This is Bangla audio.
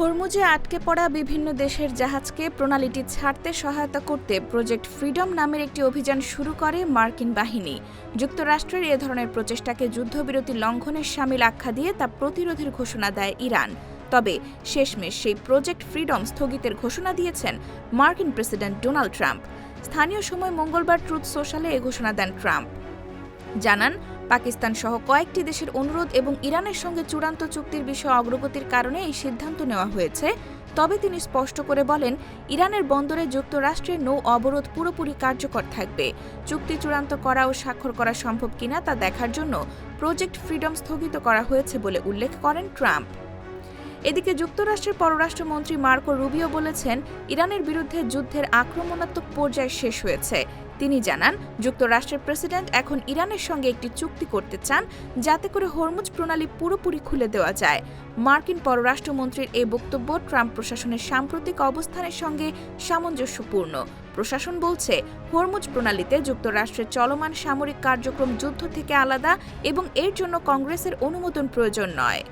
হরমুজে আটকে পড়া বিভিন্ন দেশের জাহাজকে প্রণালীটি ছাড়তে সহায়তা করতে প্রজেক্ট ফ্রিডম নামের একটি অভিযান শুরু করে মার্কিন বাহিনী। যুক্তরাষ্ট্রের এ ধরনের প্রচেষ্টাকে যুদ্ধবিরতি লঙ্ঘনের শামিল আখ্যা দিয়ে তা প্রতিরোধের ঘোষণা দেয় ইরান। তবে শেষমেশ সেই প্রজেক্ট ফ্রিডম স্থগিতের ঘোষণা দিয়েছেন মার্কিন প্রেসিডেন্ট ডোনাল্ড ট্রাম্প। স্থানীয় সময় মঙ্গলবার ট্রুথ সোশ্যালে এ ঘোষণা দেন ট্রাম্প। জানান, পাকিস্তান সহ কয়েকটি দেশের অনুরোধ এবং ইরানের সঙ্গে চূড়ান্ত চুক্তির বিষয়ে অগ্রগতির কারণে এই সিদ্ধান্ত নেওয়া হয়েছে। তবে তিনি স্পষ্ট করে বলেন, ইরানের বন্দরে যুক্তরাষ্ট্রের নৌ অবরোধ পুরোপুরি কার্যকর থাকবে। চুক্তি চূড়ান্ত করা ও স্বাক্ষর করা সম্ভব কিনা তা দেখার জন্য প্রজেক্ট ফ্রিডম স্থগিত করা হয়েছে বলে উল্লেখ করেন ট্রাম্প। এদিকে যুক্তরাষ্ট্রের পররাষ্ট্রমন্ত্রী মার্কো রুবিও বলেছেন, ইরানের বিরুদ্ধে যুদ্ধের আক্রমণাত্মক পর্যায় শেষ হয়েছে। তিনি জানান, যুক্তরাষ্ট্রের প্রেসিডেন্ট এখন ইরানের সঙ্গে একটি চুক্তি করতে চান, যাতে করে হরমুজ প্রণালী পুরোপুরি খুলে দেওয়া যায়। মার্কিন পররাষ্ট্রমন্ত্রীর এই বক্তব্য ট্রাম্প প্রশাসনের সাম্প্রতিক অবস্থানের সঙ্গে সামঞ্জস্যপূর্ণ। প্রশাসন বলছে, হরমুজ প্রণালীতে যুক্তরাষ্ট্রের চলমান সামরিক কার্যক্রম যুদ্ধ থেকে আলাদা এবং এর জন্য কংগ্রেসের অনুমোদন প্রয়োজন নয়।